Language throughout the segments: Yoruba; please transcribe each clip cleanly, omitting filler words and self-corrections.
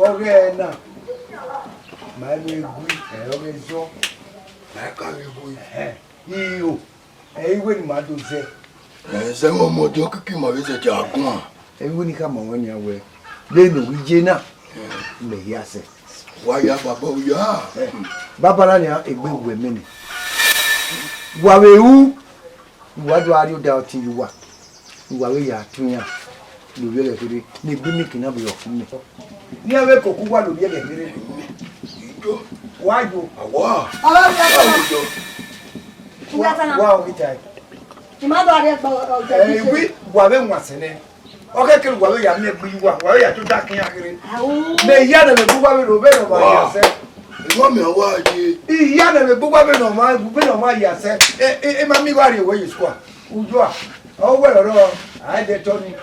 Okay, now. My way, okay, so. My carry boy, you. Hey, when my do say. Some more joking, my visit. And when you come on your way, then we Jena. May he say. Why, Baba, you are. Babalania, a good women. Wawe, what are you doubting you are? You are 2 years. You really need to make another of me. Never cook one of the why do? Wow, we die. The mother was in it. Okay, can well, you are never why are you talking? May Yana be Buba by yourself. Yana be Buba no my yourself. Mammy, where you squat? Udua. Oh, well, I did Tony.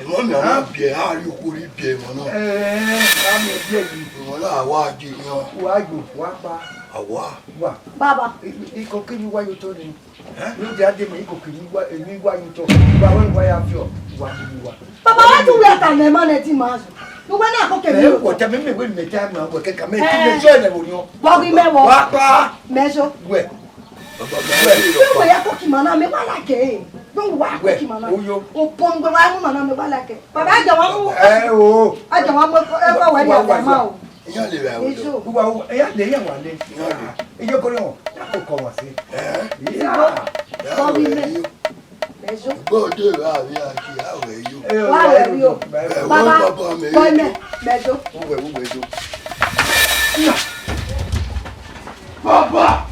Mommy, how you could be, Mono? I'm a baby. Why do you know? Why go? What? Baba, he cooking you while you told him. You did me cooking why you talk. Why have you? What do you want? Papa, why do we have a man at him? You were not cooking. What I mean, when the time now, we can make the journey. Bobby Mewo, measure where? We are cooking, man. I'm like a don't walk with him. Oh, Pongo, I'm like it. But I don't want to. I don't want to ever wear your mouth. The young one, you're going on. Go do Papa!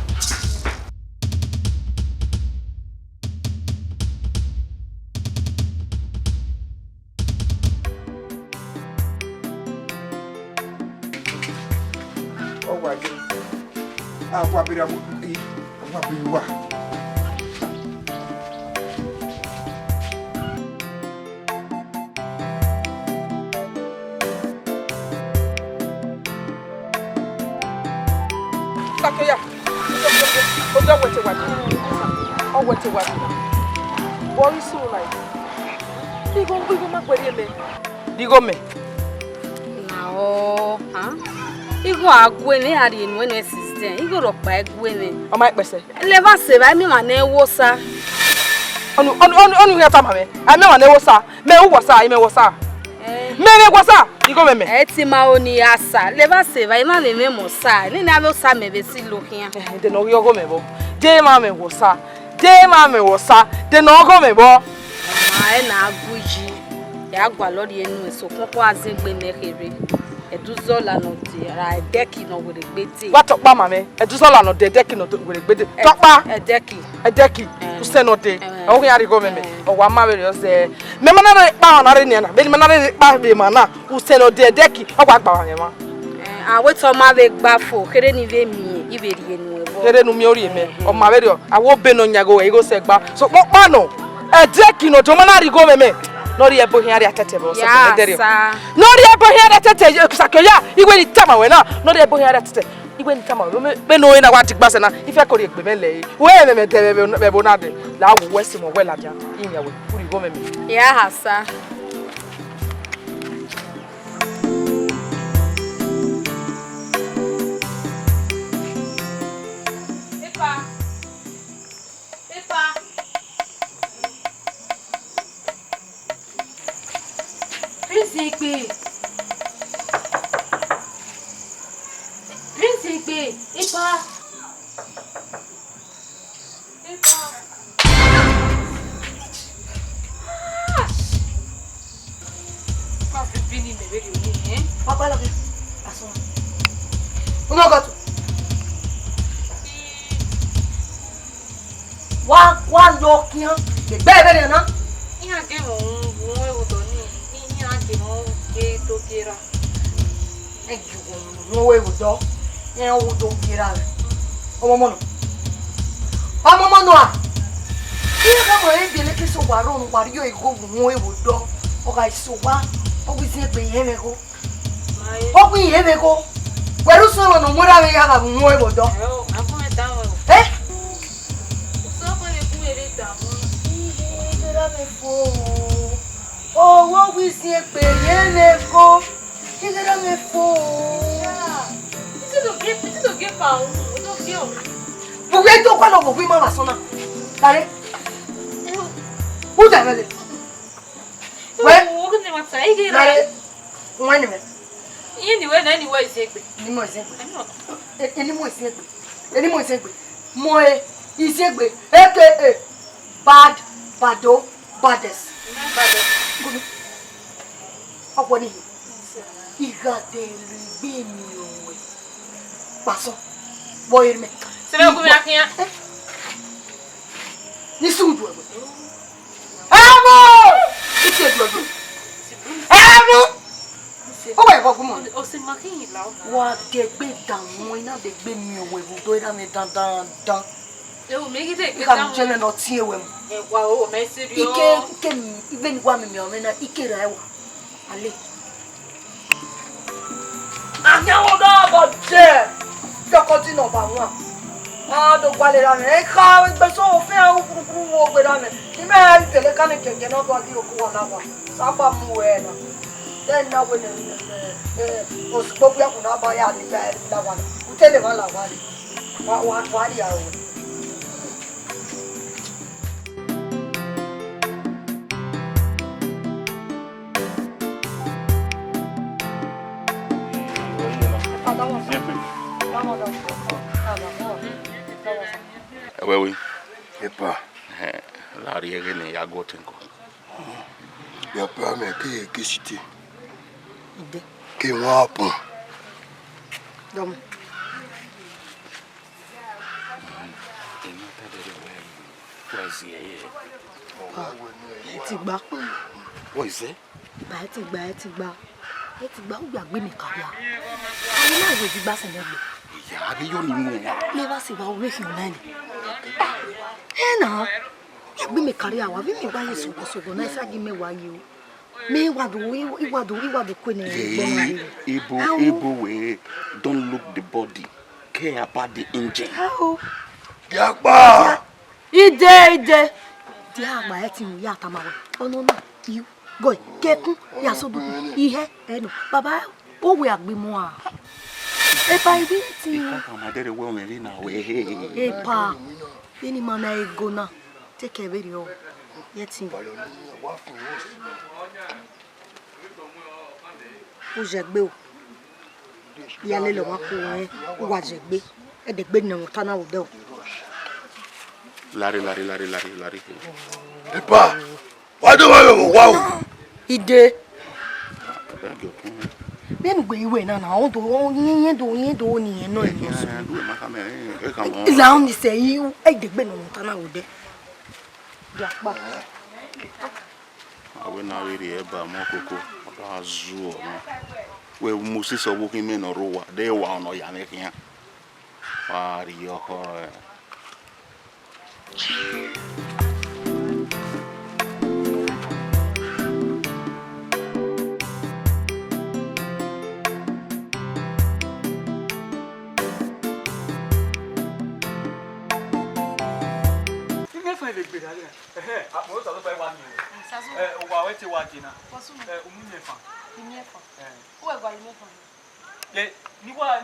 Agwene ari in when assistant. You go to buy Gwene. Oh my person. Never say I mean my name was sir. On your time, I know my name was sir. Me who was I was sir. Me was sir. You go me. Etima only asa. Never say I man the name was sir. Ni na no sir me be see look here. They know you go me bo. Dey mama was sir. Dey mama was sir. They know go me bo. I na aguji. Ya gwa lord yenu so koko azegbe ne kere. Eduzola no de ra deki no we gbete. What talk mama Eduzola no de deki no we gbete. Talk ba deki. You say no de. O we are go me. O wa ma we say. Me mana na pa na re ni na. Me mana na pa be mana. You say no de deki. O wa gba wa ma. We to ma we gba fo. Kere ni ve mi iberi enu ebo. Kere nu mi ori me. O ma we o. Awo be no nyago we go say gba. So pa no. Deki no to mana ri go me. Nori ebo hiari atete bo soederio. Nori ebo hiari atete sakoya igwe ni tama we na. Nori ebo hiari atete igwe ni tama we me no na wati gbase na ife kori egbe mele. We me tebe be bo na de. La wo wesi mo we la dia. Inya we puri go me. Ya hasa. Príncipe, Ipa. Papa, love you. One look here. The baby, no? Yeah, give no way with dog. You know, don't get out. Oh, Mama. Oh, Mama. You come and be like so warm, but you go away with dog. Okay, so what? Oh, we say, be here go. Oh, we here go. Where is someone no more? I have a more with dog. I'm going down. Eh? So, when you put it down, oh, what we say, be here go. You get me fo. Petit do que pau. Eu tô fio. Porque tu quando vou vir mama sona. Dale. Uda vale. Ué? O que nem uma saída. Dale. Um ano mesmo. Anyway, sempre. Ele mo sempre. Ele mo sempre. Moe, isegbe. AKA bad, bado, baddest. Baddest. Ọ̀pọ̀ ni. Iga de ligbe mi owe. Paso. Boy me. Você vai comer aqui? Ni sudu. Amo! Ite do. Amo! O we go gumo. O se maquinha lá. Wa de gbe dan mo ina de gbe mi owe bu do ina me dan. Eu me que Ika mi jele no tie we mu. Uau, mas sério. Ike even gwa mi o me na ike ra ewa. Ale. Anya wo ga bo je. Doko ti no ba won. Do gwale ra me. Ka gbe so o fe o kuru wo gbe ra me. Ni me ari tele kan kenge no do di oku wa na wa. Sapa mu we na. Then na we o spo ya ku na ba ya ni ba la wa. U tele wa la wa ni. Wa ri ya o. Oui. Et pas. La rière n'est pas goûté. Il y a pas, mais qui cité? Qui moi pour? Donc. Ti gba. What is it? Ti gba. O gbàgbé mi kari a. Ani na we ti gba se legbe. Ya bi yo ni mo. Le ba se wa we fi na ni. Na. Gbàgbé mi kari a wa bi mi gba ye so na isa gi me wa yi o. Me wa do ko ni Ebo we don't look the body. Care about the engine. How? Yapa. Ide. Di agba e ti mu ya ta ma we. Ono na you go kekun ya so du ihe eno baba o we agbe mu a e pa ibi ti Ma dere we o me na we. e pa eni mana ego na take care very o yeti o jegbe o ya le lo wa ko o wa jegbe e de gbe na won tana wo de o Lari. Et pas. Wa do wa. ide ben gbe iwe na o do yin do ni eno eno so la on se yi e de gbe na won tana wo de ya pa Awe na we ri eba mo koko. Da zu o no. We Moses so wo ki me no ro wa. De wa no ya ne kian. Wa ri yo ho.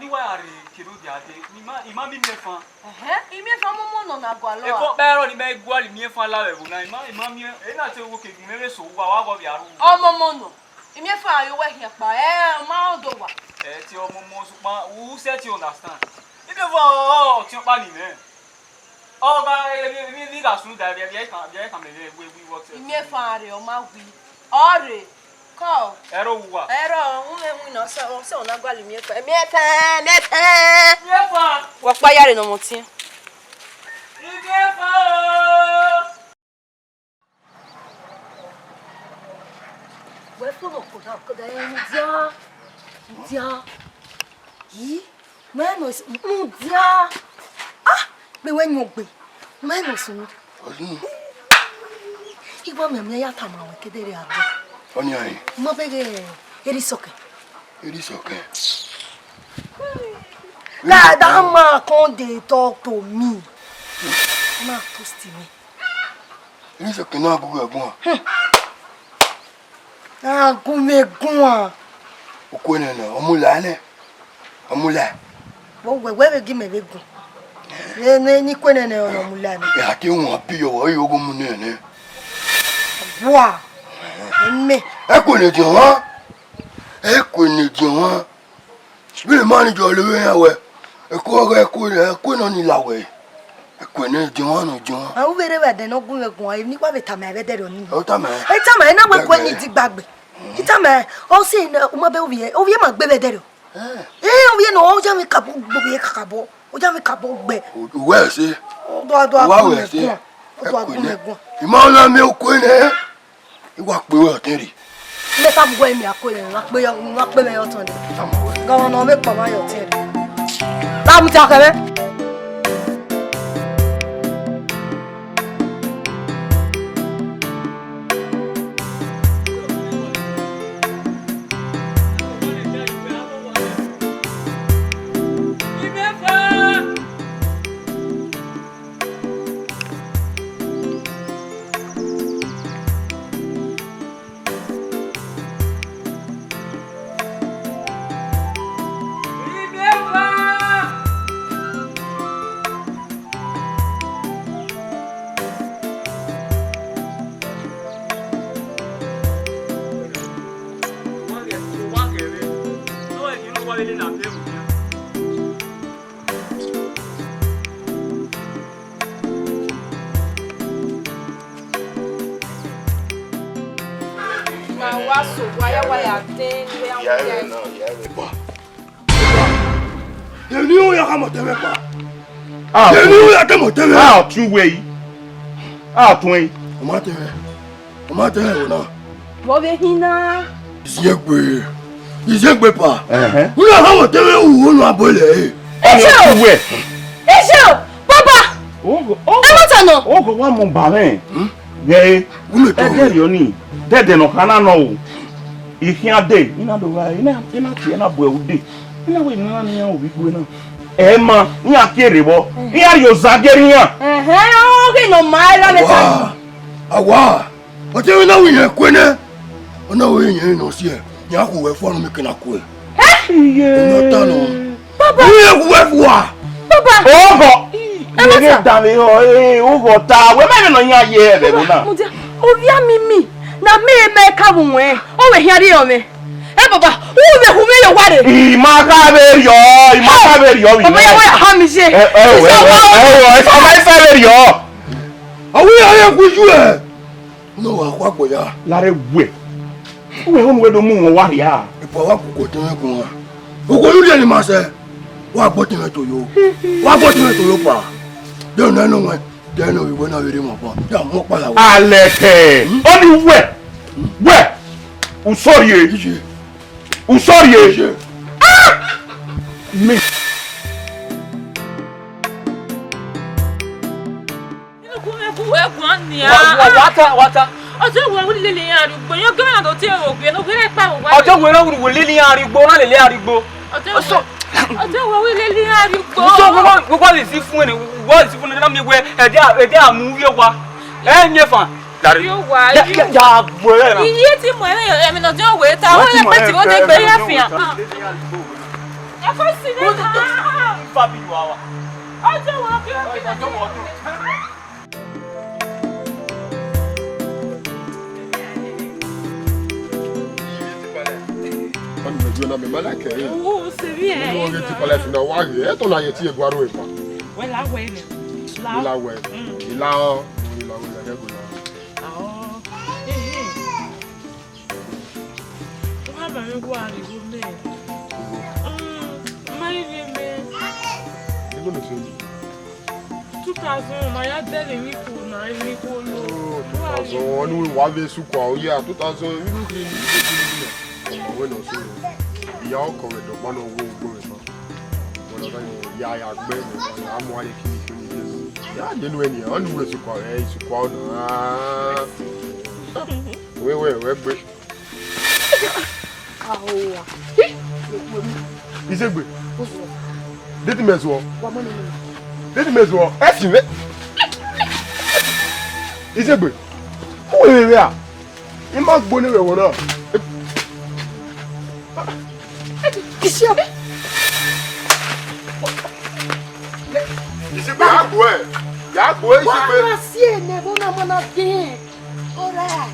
Niwa ari kiro di ade ima mi mefa Imefa mo no na gwa lo. e ko bero ni me gwa li mefa la we bu na ima mi e na te wo ke gun mere so wa go bi aru Omo mo no. Imefa ayo we hin pa ma do wa. ti omo mo so pa who set you understand if you for ti o pa ni me o ga mi ga sunu da bi kan me we what Imefa are o ma wi. Ore ko. ero wa Ero un no se ona gwa li mefa. Mefa. mefa Wa pa yare no mo ti. mefa we fo no ko da dia yi me no dia me we nyogbe me no so igba me ya ta ma we kedere abo Oni ai. mo bege eri soke God, Amma can't they talk to me? Ma toast me. Eri soke na bu egun. Ah, gume gun. Okone na omula ne. Omula. Wo we gi me begu. Ne ni kwene ne omula ne. Ya ke won pi yo yo go mu ne. Wa. Me. Ekone di won. Ekone di won. Bí manager le we ya we. Eko no ni lawe. Ekone di won no jon. A wo bere we de no gun egun ni pa beta me be de ro ni. O ta me. E ta me na we ko ni ti gbagbe. Ita me o se na o ma be owie ma gbe be de ro. Owie no o ja mi kabo gbo ye kakabo. O ja mi kabo gbe. We se. Do Wa we se. Do agun egun. Ima na mi okone. Iwa pe we oteri. Me ta bu emi akole na pe me yo ton de. Gawo no me pa ma yo tin. Ta mu ta kere. Izegbe pa. Una hawo tebe wo no abole. Ejo! Baba! Ogo. Emotano. Ogo wa mo ba me. Ye, ede yo ni. Dede no kana no. Ihia de, ina do wa, ina tie na bo ewude. Ina we na na ya obi gbe na. Ma, ni akere bo. Iya yo zageri ya. Okay no mai la meta. Awa. O te na wi ye kwene. Ona we yen no sie. Ya ku we fonu mi kina ku. No tano. Baba. Ni ku we fuwa. Baba. Ogo. Emota dale ogo ta. We me no nya ye be na. Mudia, ovia mimi. Na me ka bunwe. O we hiare yo me. Baba, who be who me yo ware? Imaka be yo. Baba ya we ha mi se. Be yo. Awi aye ku ju e. No wa kwa ko ya. Lare we. We hon we do mu wa ya. Ipo wa ku ko tin ku wa. Ogo lu de ni ma se. Wa gbo tin to yo. Wa gbo tin to yo pa. De na no wa. De no we na we re mo pa. Ya mo pa la wa. Aleke. Oni we. Usorie. Me. Wata. Ọjọ́ wo lílé arigbo yan gẹ́gẹ́ tó tí ò gbé ló gbé pa òwá. Ọjọ́ wo ló wù lílé arigbo na lele arigbo. Ọjọ́ wo lílé arigbo. So wo le si fún ni, wo le si fún ni na mi we ede amu ye wa. Nye fan. Yo wa. Ya gbo e na. Iye tí mo e mi no jo we ta o ye pe tí wọ́n de gbe ya fian. E ko si ni ta. Fa bi wa wa. Ọjọ́ wo bi o. Na me malake. Oh, c'est bien. On est tu parles fina wa ye. Et ton aye ti eguaro e pa. Ouais la ouais mais. La we. La ya go la. Ah. On va me voir les me. Mais Ni go no se. 2000 ma ya dele mi ko na mi ko lo. 2000 oni we wa be su kwa o ya 2000 you clean. We no so. Ya ọkọ rẹ̀ dọ̀pá náà owó gbogbo rẹ̀ tán wọ́n lọ́dọ̀ yẹn ya àgbẹ̀ rẹ̀ wọ́n á mú ayé kìíní kí ní jésù yá nínú ènìyàn wọ́n lùwẹ̀ ìsìnkú rẹ̀ ìsìnkú ọ̀nà wẹ́wẹ́ gbé. Ìṣègbè dédì mẹ́sùn ọ ẹ̀sìn rẹ̀ Ìṣègbè ó wèrè rẹ̀ à ń má gbóni rẹ̀ wọ̀ náà. Ici. Ici, mais y'a quoi? Y'a quoi ici? Merci, never know mon bien. All right.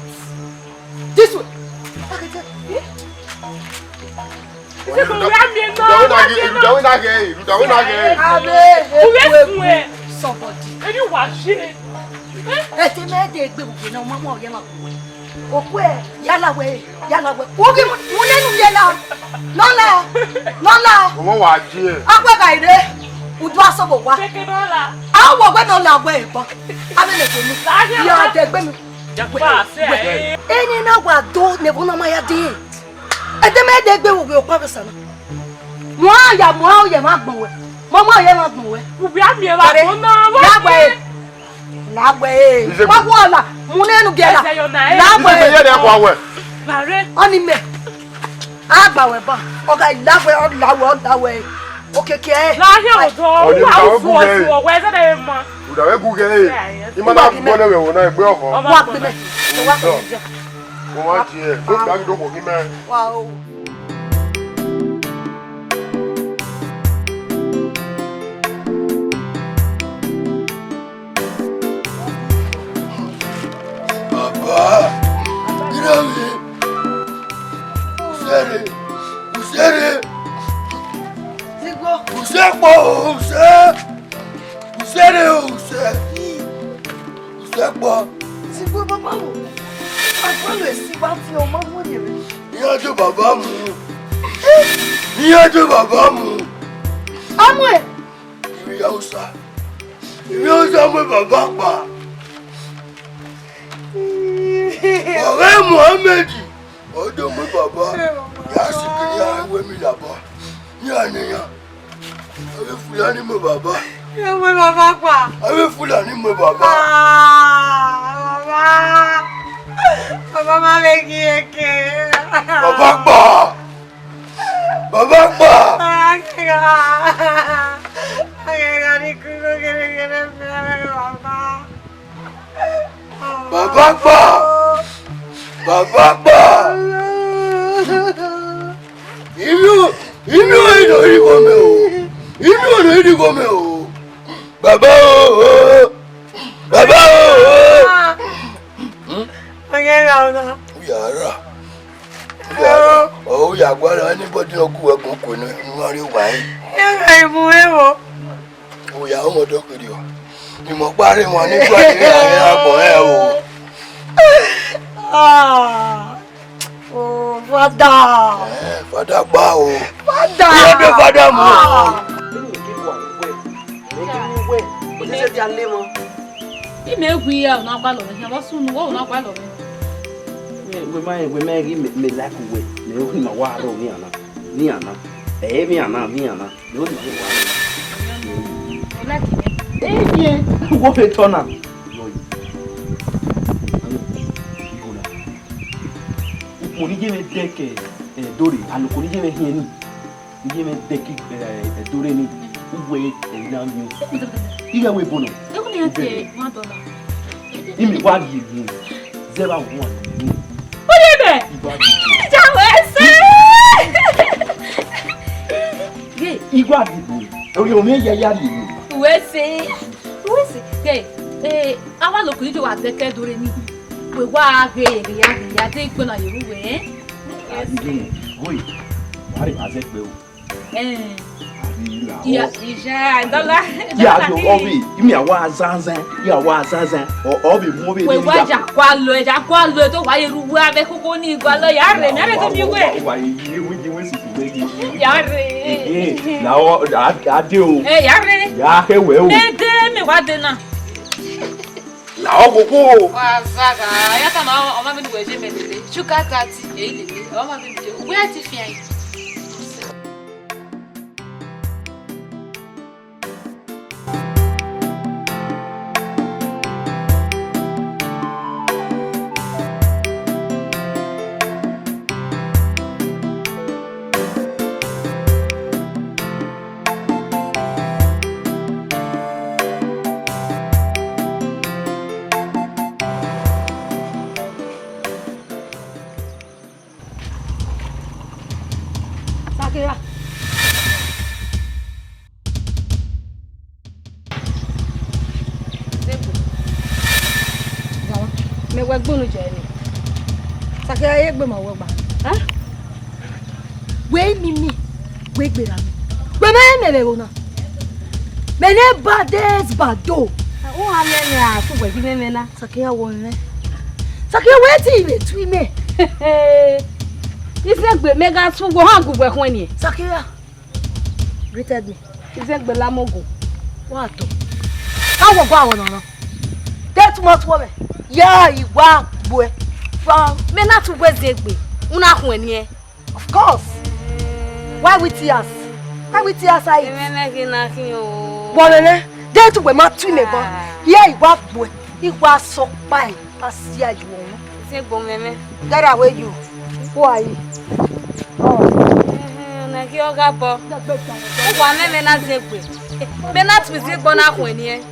This way. Moi, il y a ma bonne. Maman, il y a ma bonne. Vous bien mieux la bonne. La ouais. Pas voilà. Mon nous gueule. La ouais. On y met. Ah bah ouais bah. On va la ouais. OK. Là hier on ouais ça des moi. Vous avez googlé. Il m'a pas bonne on a peu encore. Comment tu es? Donc là donc on met. Waouh. Sakira. Me wa gbonu je ni. Sakira ye gbe mo wo gba. We mimi. We gbera mi. We me le wona. Me ne bades bado. O ha me ni a so gbe bi me na. Sakira wo nle. Sakira wetin be twi me. Ife gbe mega tun go han gugbe kun ni. Sakira. Greeted me. Ife gbe lamogo. What to? How go awon na? That much woman. Yeah, iwa boy. From Me na tun gbe zegbe. Una kun ni e. of course. Why with tears? Why with tears I? Me ki na kin o. Bolele. That we ma twi me bon. Yeah, iwa boy. Iwa so pa e. Asia ju won. Se gbo meme. Get away you. Who are you? Na ki o ga bo. O wa meme na zegbe. Me na tun zegbo na kun ni e.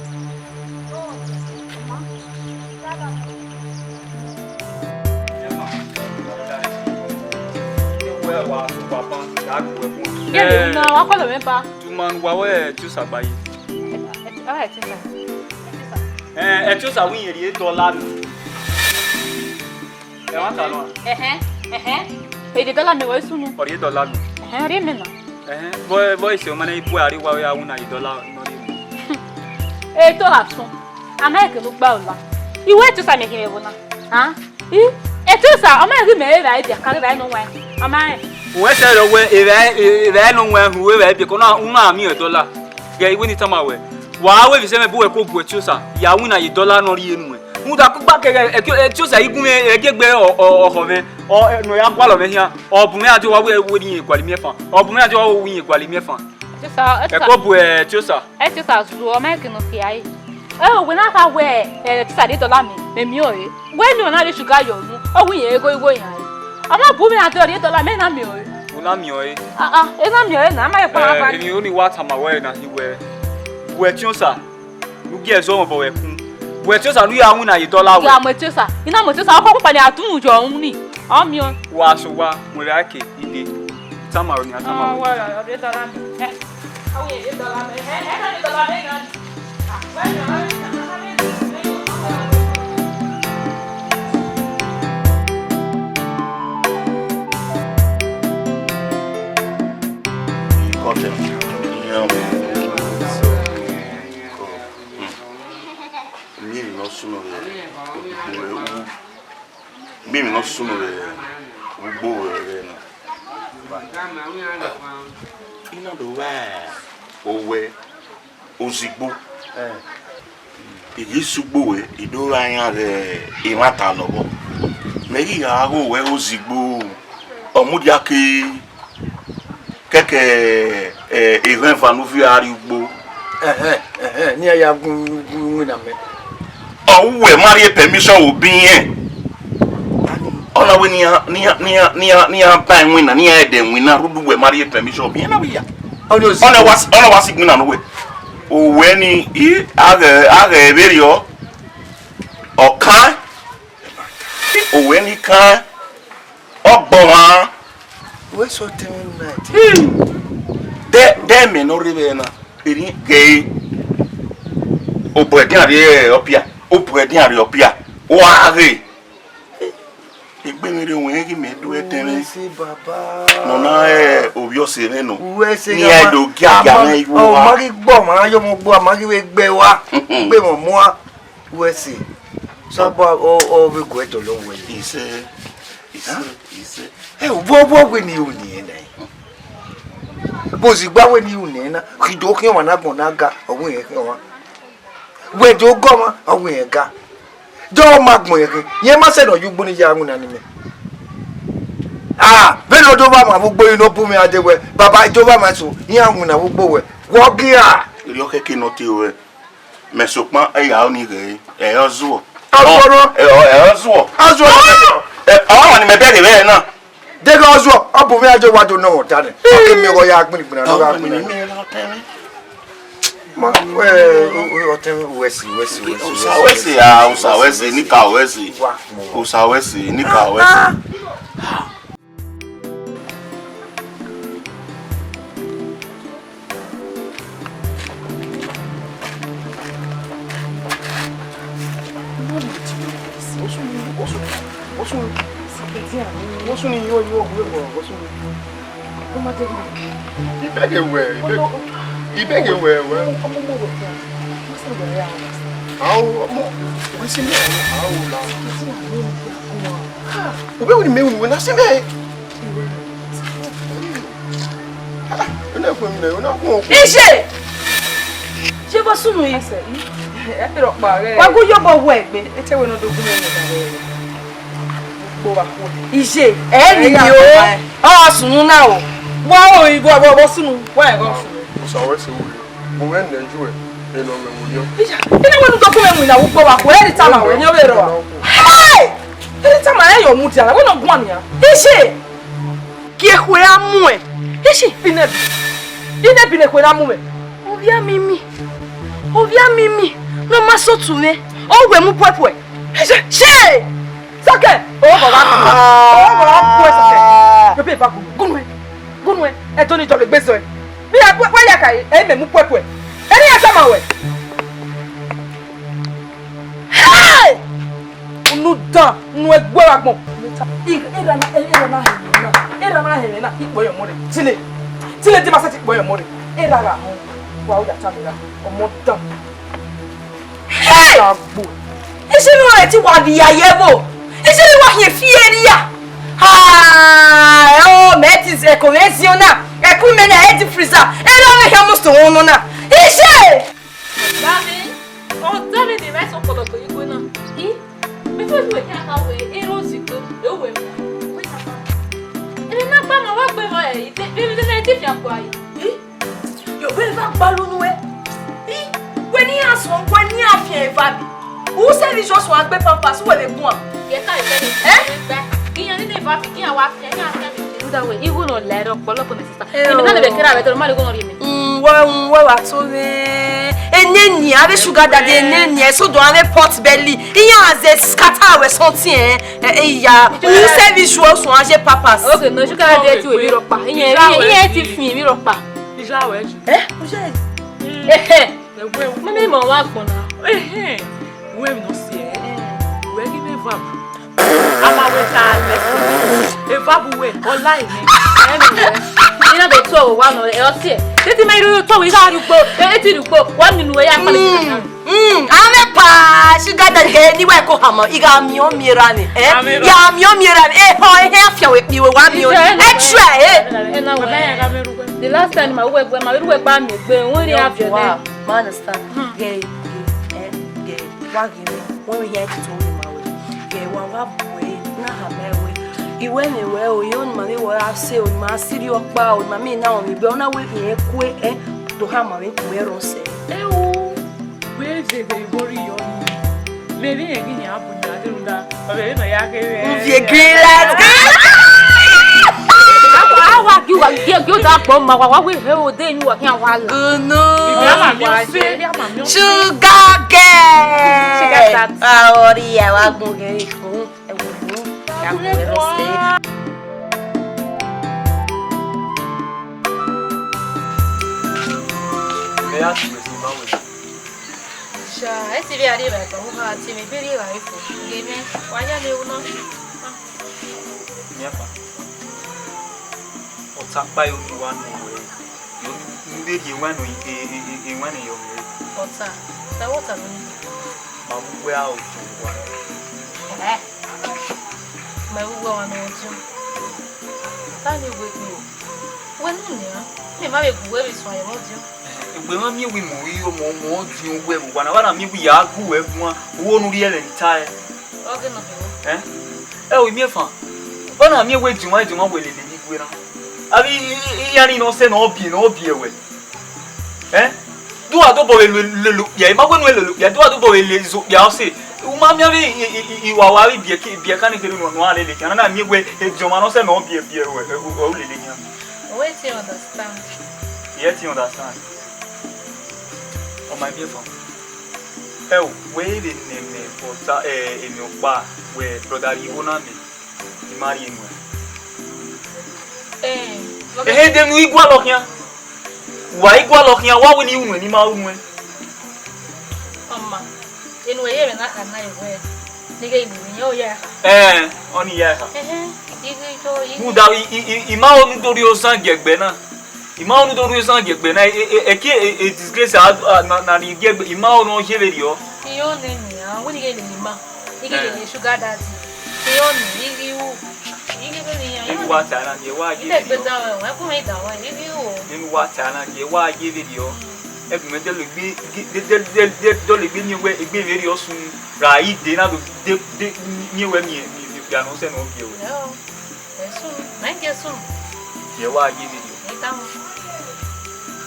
Yeah, no, I call him pa. Tu man wa we tu sa gba yi. Ah, ti sa. Tu sa win yen $1 nu. E wa ta lo. Pe de dollar me wa sunu. Ori $1 nu. Ri me na. Boy se o mane ibu ari wa ya una $1 no ni. To asun. Ama ke lu gba ola. Iwe tu sa me ke wo na. Tu sa, ama ri me ra ide ka ra no wa. Ama We se ro we e no we hu we be ko na una mi $1. Ge iwe ni tama we. Wa we bi se me bu we ko bu tu sa. Ya una $1 no ri enu e. Mu da ku gba ke tu sa igun me e gegbe o me. O no ya kwa lo me hia. O bu me ati wa we ni ekwali mi fa. O bu me ati wa wo yin ekwali mi fa. tu sa, E ko bu tu sa. tu sa zu ama ke no ki ai. We na ka we tu sa $1 me mi o e. We ni na ri sugar yo mu. O wi ye go yan. Ama bu mi ati $1 me na mi o. Una mi o e. E na mi o na ma e pa pa. Ni oni wa tama we na iwe. We tu sa. Nu gi ezo mo bo we kun. We tu sa nu ya una $1 we. Ya mo tu sa. Ina mo tu sa ko pa ni atun jo un ni. O mi o. Wa so wa mo ra ke ide. Tama o ni atama. Wa $1 me. O ye $1 me. $1 me na. Mimi no suno le ugbo re na. Ina do wa owe ozigbo. Igi sugbo we ido anya re imata lobo. Meri ya go we ozigbo. Omudi ake keke even vanu fi ari ugbo. Ni ya gun na me. We marry permission obi yen. Ola we ni buy win na ni e den win na rudu we marry permission obi yen na we ya. Ona was igna no we. O we ni I aga eberio. Okan. O we ni kan. Ogbon ha. We so ten night. De me no ribe na. Eri gay. O bredin ari opia. O bredin ari opia. Wa re. Egbe mi re won egi me do etere. Si baba. No na obi ose ne no. We se ni e do gia na iwo wa. O mari gbo ma yo mo gbo ma ki we gbe wa. Gbe mo mu wa. We se. So ba o we go to lo we. Ise. Bo we ni o ni na. Bo si gba we ni o ni na. Ki do ki wa na gbon na ga owo yen ki wa. We do go ma owo yen ga. Do magbon yen yen ma se no yu gbo ni ya run na ni me. Be no do ba ma gbogbo ino bu mi ade we. Baba do ba ma so yen run na gbogbo we. Wo gia. Iri o keke no ti we. Me so pon e ya oni re. E ozo. Ozo. E ozo. Ozo. Awon ni me be re na. De go ozo. Obu mi ajo wa do no ta ni. O ke mi ro ya gbin gbin na ro gbin ni. Ma o te wesi. Usawesi ni ka wesi. Usawesi ni ka wesi. Osun ni yo gbe mo Osun. O ma te ni. Ibege we. Awo mo wisi mi awo la. Obe wo ni me wo na se me. Ona ko mi ona ko. Ise. Se bo sunu yi se. E ro pa re. Wa go yo bo wo egbe. E te we no dogun me ni ba re. Ise, ni o. Sunu na o. Wa o ibo bo sunu. Wa e go sunu. So we se wo. Mo we na ju e. E no me mo yo. Ina we no dogun me na wo gbo wa ko e ta ma we ni o be ro. Hey! E ta ma e yo mu ti ara. We no gun ani ya. Ise. Ki e ko ya mu e. Ise finabi. Ine bi ne ko na mu me. Ovia mimi. No ma so tu me. O we mu popo e. Ise. She! Sake! O baba. Sake. Pepe ba gunwe. E to ni to le gbeso e. Bi a wa ya kai e me mu popo e. Eni ya sama we. Hey! Unu dan, nu egbe wa gbon. Era na hele na ipo yo more. Tile di ma se ti po yo more. Era ra mo. Wa o ya ta mi ra. Omo dan. Hey! Ise mi wa ti wa bi ayebo. Ise mi wa ye fieria. Metis e convenziona. E come na e di freezer. E lo me chiamo sto uno na. Ise! Dami. O dami di me so podo ko iko na. Me fo we ka we e ro ziko. E we. Ele na pa ma wa gbe mo e. Bi na ti fi akwa yi. Yo be va balu nu e. We ni aso we ni afia e va bi. Who say this just one gbe pampas we le gun am. Ye ka e fe. Kiyan ni va fi kiyan wa fi kiyan afia bi. Da we igu no le ro polopo ni sister. E me na le be kira be to ma le go no ri mi. We wa to me. Eneni ave sugar daddy eneni so do ave pot belly. Iyan as scatter we something ya. Who say this just one je papas. Okay, no sugar daddy ti we mi ro pa. Iyan ti fi mi ro pa. Ija we ju. O je. Mami mo wa gbon na. We no see we give me verb. Ama we ta le. E verb we online ni. Anyway. Ina be to wa no e o tie. Teti mai ru to we ga rugbo. E ti rugbo. Wa mi nu we ya pa le. Ame pa sugar daddy ke ni we ko hamo. Iga mi o mira ni. Ya mi o mira ni. Ho e afia we bi we wa mi o. E na we ga me rugbo. The last time ma we pa mi gbe won ri afia there. Ma understand. When we hear it to me, my way, get one way, not have my way. You went away, or you money, what I say, on my city of bow, my me now, we go on away here, quick, to have my way, where on say. Oh, where is it? They worry on me. Maybe again, you have to do that. But then I agree, let's go. You that bomb, my way, who then you are here while. Sugar girl! Oh, yeah, I'm going to get home. I'm going to stay. I see the idea that who had seen me very life. Give me, why are you not? By one way. You did you when you What's that? That was a minute. Well, my woman also. Can you with me? When you may be very sorry about you. When I'm here with you, more you will. Whenever I'm here, we are who won't really entire. Eh? Oh, me fun. When I'm here with you, I do not will live. Abi no se no bi ewe. Do ado bo le look ya ma gwen le look ya do ado bo le zo ya o se. U ma mi abi iwa wa bi e kan ni no no ale le kan na mi gwe e joma no se no bi ewe o le le nya. Wait till you understand. Yet you understand. Oh my beautiful. We the name for in your bar where brother Ibona me. He marry him. Dem we gwa lokia. Why gwa lokia? Why will you ni ma unwe? Mama, in we na kan na we. Nige ni yo ya. Oni ya. Muda ima onu tori o san jegbe na. Ima onu tori o san jegbe na e disgrace na ni jegbe ima onu o se veri o. Iyo ni ni a wo nige ni ma. Nige ni sugar daddy. Iyo ni igi wu. Igi be ni ya. Ni wa ta na je wa je. Ile gbe da wa ko me da wa igi wu. Ni wa ta na je wa je veri o. E bi me de le gbe ni we egbe veri o sun ra ide na do de ni we mi ya no se no bi o. Eso, nem que isso. Je wa je veri o. Então,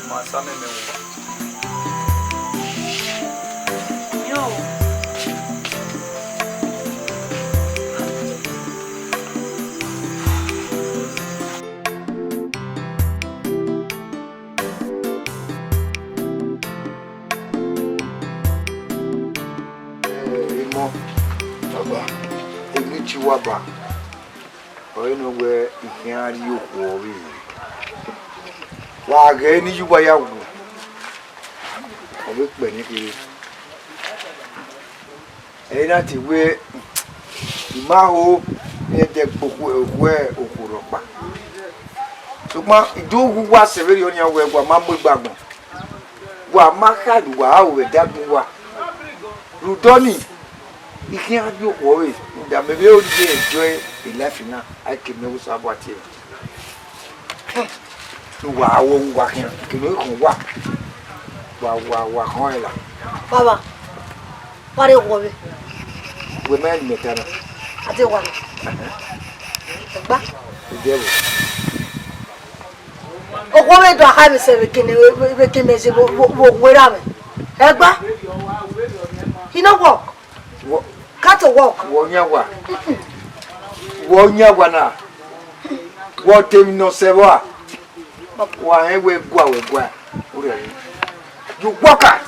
Ma sa me me wo. yo. Waba or anywhere you can you worry. Why again you buy a wood? Or with benefit. Ain't that way? Maho, the book where Okuropa. So, ma, do who was a very on your way, what Mamma Bagman. What Maka do out with that boy. Rudoni. You can't do worry. That maybe all day enjoy the life now. I can know about it. Wow, walking. Can you walk? Wow, Baba, what do you worry? Women, Metana. I do want. Back. The devil. Oh, what do I have to say? We can make it without me. Egba? You know what? Cut a walk. Wonyawa. Wonyawana. What him no sewa. Why we go. You walk out.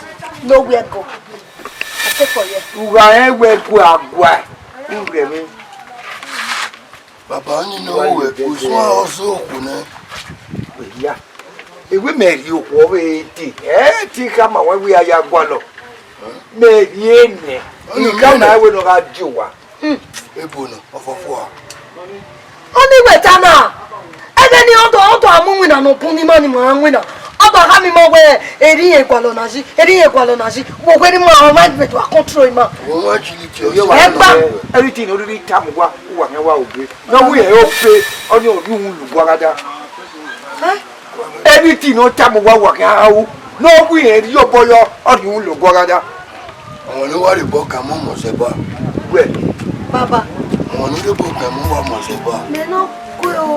No, we go. I take for you. Why we go. You Papa, you know, we push one also. Yeah. If we made you over 80, come on when we are Yaguano. Made ye. You come now, we don't have you. Ebono, of a war. Only wait, Anna. And then you auto a moving on no pony money, man, winner. About having more way, Eddie Qualonazi, when my mind to control him. Everything already come what be. No, we are okay on your room, Guagada. Everything no time what out. No, we had your boy on you, Guagada. I know what the book I'm almost about. Baba, I know the book I'm almost about. No,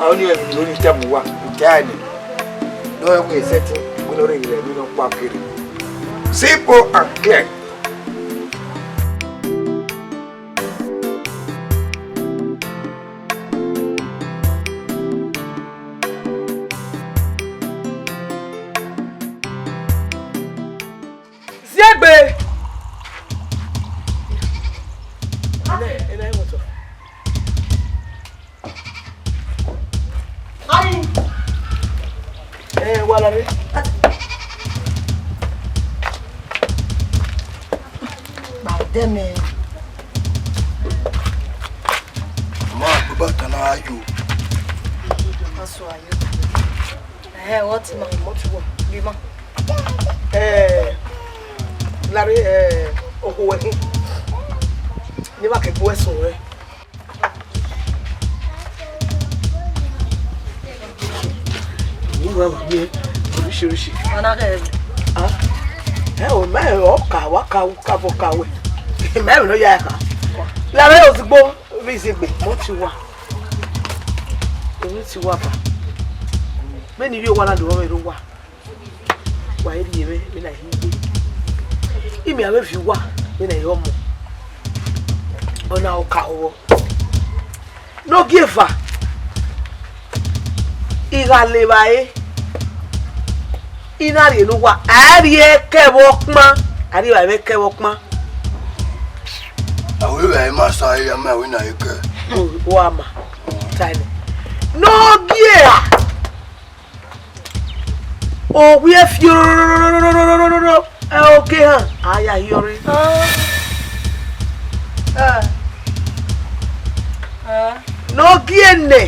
only a little time what can. No way setting, we don't really know what simple and clear. Zebe! Larry, Okowe, never can go so. You have me, Rishi. Another. Oh, man, waka, Mary, no yaka. Larry was born visibly, what you want. You need to wapa. Many of you want to do it. Why do you mean I hear? Imi awe fi wa me na yomo ona okawo no giver igale bae ina re no wa ari kewo pon ari ba me kewo pon awe ba ma sa ya ma we na yeke wa ma tani no gear oh we have you okay, huh? Aya yori. No giene.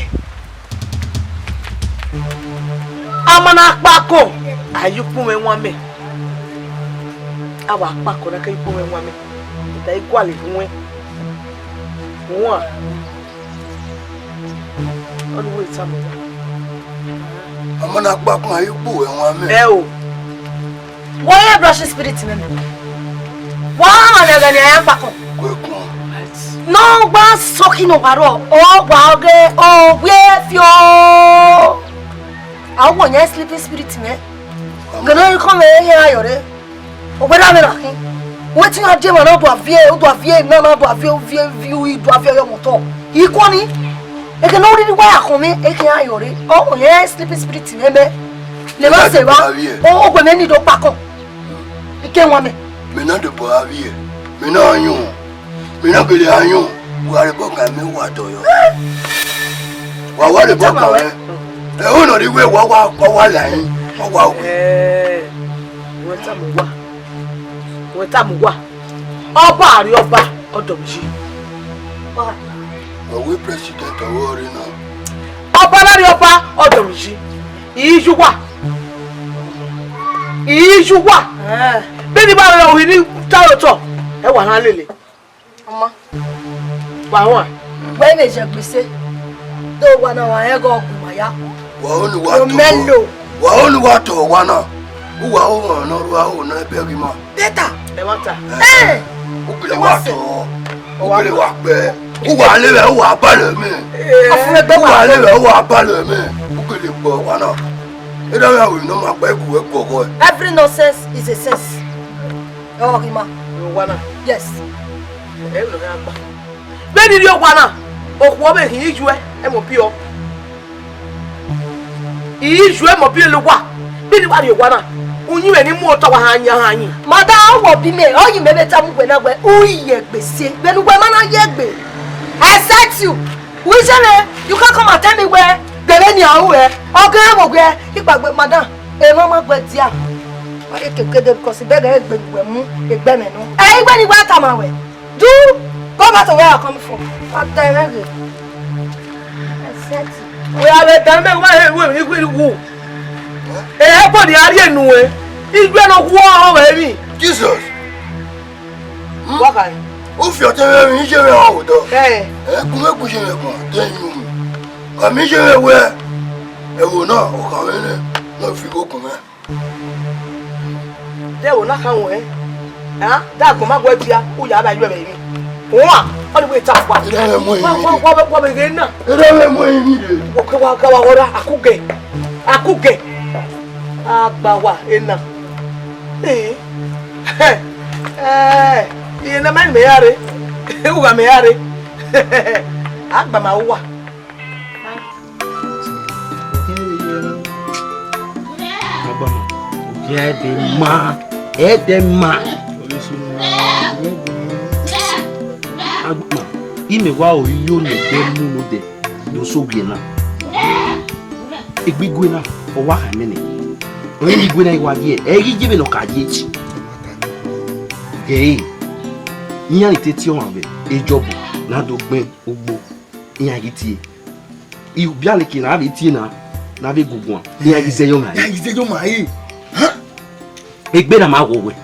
Amana pako. Ayupu me wame. Awa pako na kayupu me wame. Ita equal if one. Always some. Amana pako ayupu me wame. Oh. Why are brushing spirit in me? Why are you going to no one soaking over all. Oh, wow, oh, where you? I want your sleeping spirit in me. Gonna come here, you're over there. What you are doing, not to a view, no, not to a view, to a view, motor. You can it. I can only wear home, I can't hear it. Oh, yes, sleeping spirit in me. Never say, oh, when any do pack up. I can't want me. Me not the boy, me no you. Me not be the you. We are the book and me what do you? What the book? Oh, no, the way what line? What? What time? Oba, Yoba, Odomji. We president of war now. Oba, Yoba, Odomji. Ijuwa. Baby, we need to ẹ wà hàn lele. Mama. Wa won. Gbe me je gbese. Do wa na wa e go gun ya. Wa onu wa to. Melo. Wa onu wa to wa na. Uwa o na ru a o na be ri ma. Beta. E wanta. O kele wa to. O kele wa pe. Uwa le be wa ba le mi. Afure gbe wa. Uwa le be wa ba le mi. O kele gbo wa na. E da ya we no ma pa ku e gbo go. Every nonsense is a sense. Oh, Rima. Yes. Where did you wanna? Oh, woman, he is you, Emopio. He is you, Emopio. Bid what you wanna. Who you any more to a honey? Madame will be made. Oh, you may tell me when I went. Oh, ye be sick. Then women are yet be. I said you. Which you can come and tell me where the any away. Oh, girl, or where he back with Madame. A mama, but yeah. I can get them because the beggar is a benefit. Hey, when you went on my way, do go back to where I come from. What directly? I said, we are a damn way you will woo. Eh, but the idea no way. He's been a war over me. Jesus. What kind? If you're telling me, you're out. Hey, come pushing it. Then you come here where I will not come in. No, if you go come here. They will not come away. Huh? That come up with you. Who are you, baby? What? All the way to what? What again? I cook it. Ah, Bawa, enough. In a man, Mary. Who are Mary? Abba, Edema. Agma. Ime wa o yo ne be mu no de. Do so gbe na. Egbigwe na o wa ha mene. O ni gwe na iwa die. Eri jibe no ka die chi. Gei. Nya ni teti o abe. Ejobo na do gbe ogbo. Nya gitie. I bia le ki na be tie na be gugun. Nya gize yo ma. Nya gize yo ma yi. Egbe na ma wowe.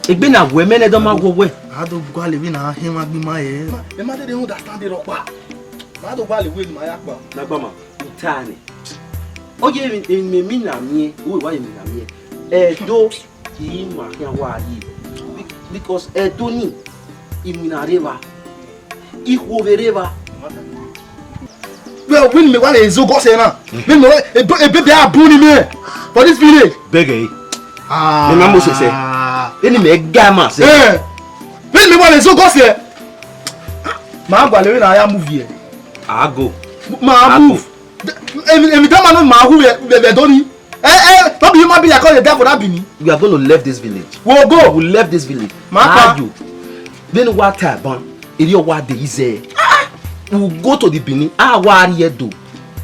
Egbe na we mene do ma wowe. I don't go live in a him and be my head. The matter they understand it. I don't go live with my akba. Nagbama, utane. Oje me mi na mi, wo wa mi na mi. Edo ki ma kan wa yi. Because edo ni iminareva. Ihovereva. Well, when me one is so gossip now. When me a baby are born me for this village. Begay. Ah. The mambo say. Any me gama say. When me one is so gossip. Ma gba le na ya move here. I go. Ma move. Every time I ma who be doni. Don't be human being call the devil that be me. We are going to leave this village. We'll go. We left this village. Ma you. Then what time? Iri what dey is we'll go to the Benin. Wa ri edo.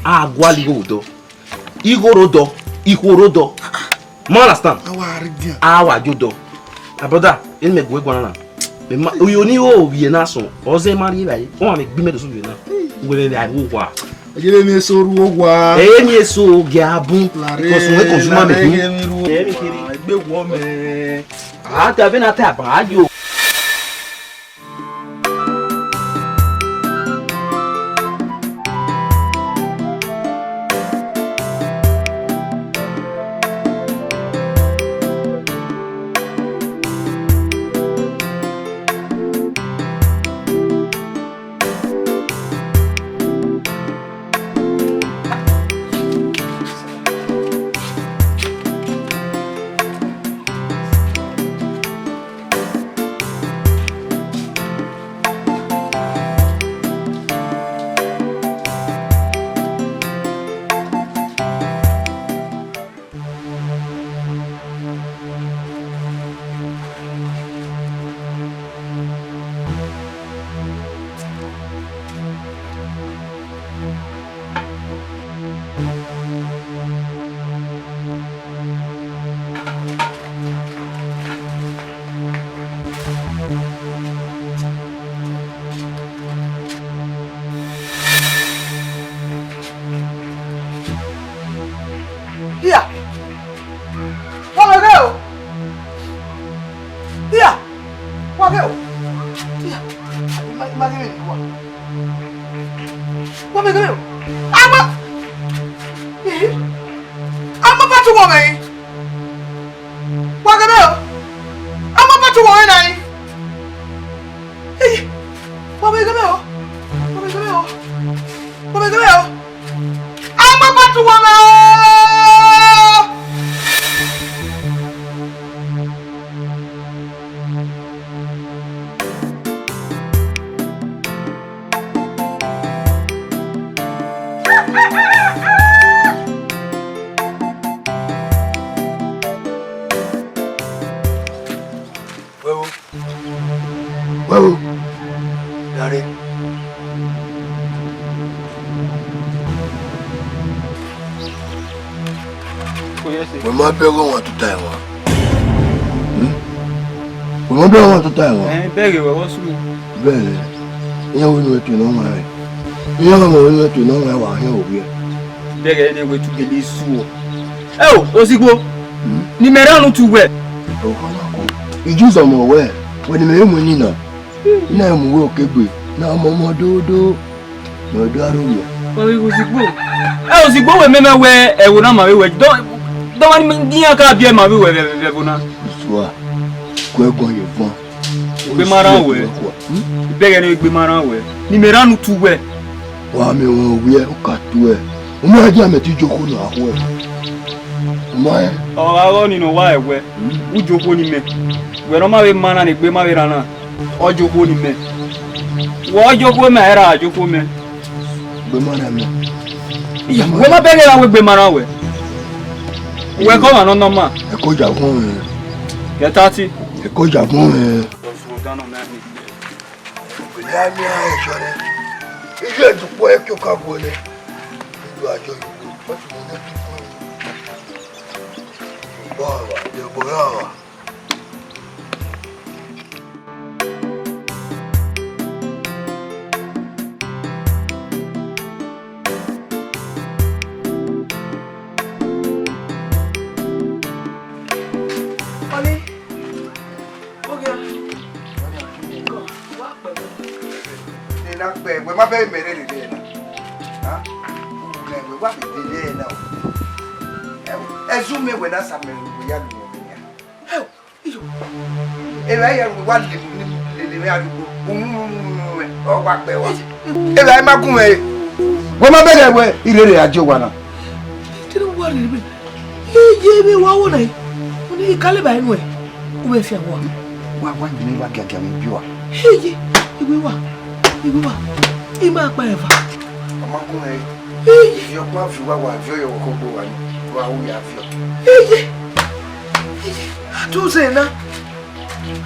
Gwali odo. Igorodo. Ihorodo. You understand? Wa ri dia. Wa jodo. My brother, in me go gwana. Mais oui, on y va, bien à son. Osez marier, on va avec Bimé de Souvena. Vous voulez aller voir. Je vais me sauver au roi. Et me sauver, Gabon. Parce qu'on est consommé avec nous. Ah, tu avais la table, radio. Osigbo. Ni meranu tuwe. Ijuzo mo we. When me mu ni na. Na mu we okegbe. Na momo dodo. No do aruya. Osigbo. Osigbo we meme we ewo na ma we. Don't want me aka bia ma we na. Soa. Ko egon ye fon. Gbe maran we. Bege ni gbe maran we. Ni meranu tuwe. Wa me won we o ka tuwe. O mo aja me ti joko na awo. Moye. Ọ̀rọ̀ nínú wá ẹ̀wẹ́, ó jókòó ní mẹ́. Wẹ̀rọ máa wé mana ní gbé máa wé rana, ọ jókòó ní mẹ́. Wọ́n jókòó mẹ́ ẹ̀rà àjókòó mẹ́. Gbé mana mẹ́. Wọ́n máa bẹ́gẹ̀ láwé gbé mana wẹ̀. Wẹ́ kọ́ wà nọ́nà máa. Ẹ̀kọ́ jà fún ẹ̀. Kẹta tí. Ẹ̀kọ́ jà fún ẹ̀. Òbílẹ̀ á ní àìsàn rẹ̀. Ilé ìdúpọ̀ ẹ̀ kí ó ká wọlé. Ìlú àjọ ìlú, wọ́n ti mú ní kí fún mi. Bora, Deborah. Olha. na gbe we ma be mere re re na ha we wa be de na e zu me we na sa me we ya lu me ya iyo e wa ya we wa le me adugo o wa pe wa e la ma gun me we ma be de we irere ajo wa na ti no wa re me ye me wa wo na oni kale ba enu e o be fi wa ni wa gaga mi bi wa ye iwe wa ima pa eva ọmọ kun e yo kwa fi wa fi yo ko gbo wa ni wa wu ya fi atu zena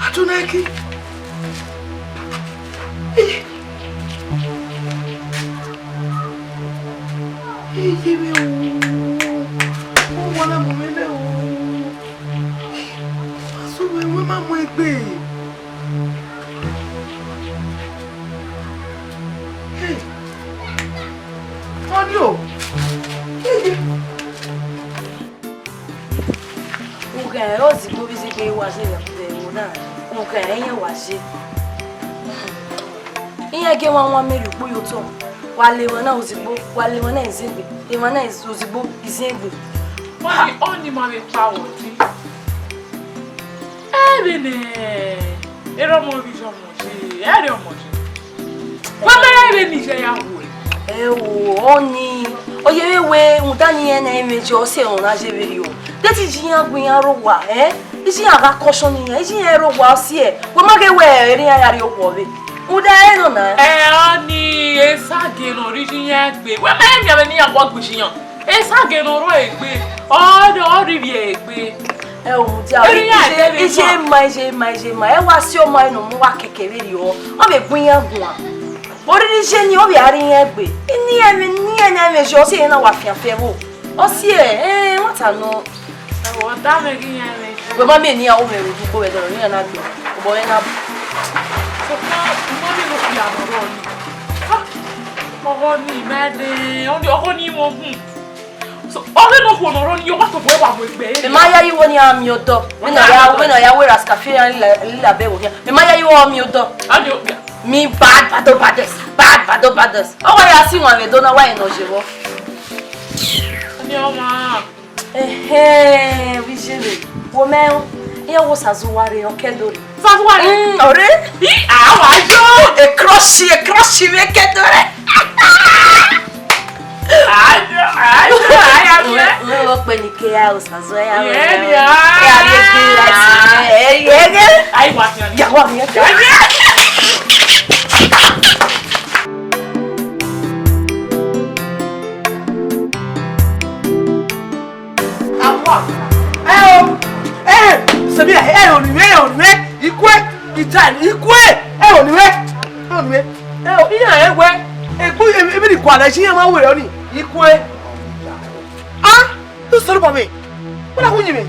atu naki me o wala mo mele o aso we ma mo egbe Okay, ozi bo bizi pe wa se le na. Okay, eyan wa se. Iyan ge wa meri po yo to. Wale wana ozigbo, wale wana izegbe. E wana ozigbo izegbe. Oni ma me pa oti. Bene. Era mo vision mo se. Era mo se. Wa me ebe ni se ya wo. Oni. Oyewe mutani ene emeji o se ona jebiri o. Deti jiyan gbin arowa, Isi aga caution ni, isi arowa si e. We ma ge we eri ayari opo be. Uda eno na. Oni esage no rijiyan gbe. We ma mi ame ni agbo gbijiyan. Esage no ro egbe. Odo ri bi egbe. Muti a ije ma. E wa si o ma eno mu wa kekere ri o. O be gbin yan gun a. Ori je ni o bi ari yan gbe. Ni eme je o si na wa fianfe wo. O si won ta no. O da me gi yan me. We ma me ni a o me ru gbo we do ni na gbe. O bo na. So mo ni lo fi amoro ni. Mo ni mede, o ni mo hun. So ore no ko no ro ni yo wa to bo wa mo gbe. Me ma ya yi wo ni am yo do. We no ya we ras cafe an la be wo ni. Me ma ya yi wo am yo do. Adio. Mi bad baddest. Oh, I see one. We don't know why no je wo. Mama. We je. Wo me e wo sazuware o kedori. Sazuware? Ore? Wa jo. E crush me kedori. We wo pe ni ke ya o sazuware. Ai wa ti. Ya wa mi. Sabia, onime, ikwe, itan, ikwe, onime. Iya ewe, ebi ni kwa na shi ma we oni, ikwe. Ah, tu sọ̀rọ̀ ba me. Wala ku nyi me.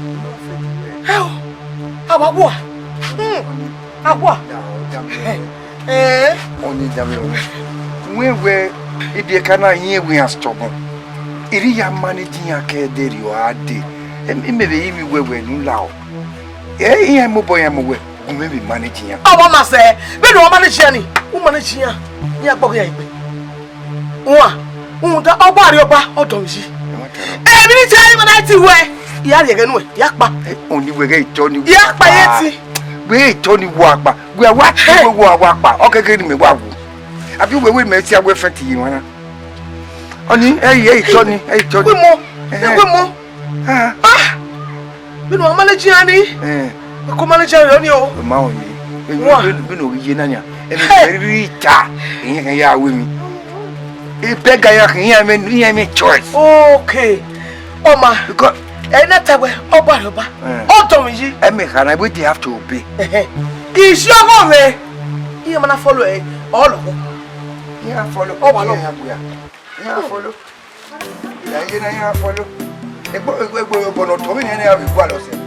Abagwa. Agwa. Oni dame o. Wewe ibi kana yin ewe astobo. Iri ya managing akederi o ade. Emebe yimi wewe nu lao. Ihe mo boy am we. Umebe managing ya. Obo ma se, be no manage ya ni. U manage ya. Ni agbogo ya ipe. Da oba ari oba odom ji. Bi ni tari ma na ti we. Ya re genu e, ya pa. Oni wege ito ni. Ya pa yeti. We ito ni wo agba. We wa we agba. Okeke ni me wa wo. Abi we me ti agwe feti yi wana. Oni ito ni. We mo. Bi no manage ya ni. Ko manage ya ni o. Ma o ni. Bi no ye na nya. Very ta. Yin ya we mi. E bega ya kin ya me choice. Okay. Oma, because na tawe oba. Odom yi. Me kana we have to obey. Is your home. You mana follow all of them. Yeah, follow. Oba lo. Yeah, follow. Ya follow. Egbo no to mi ni ya bi gwa lo se.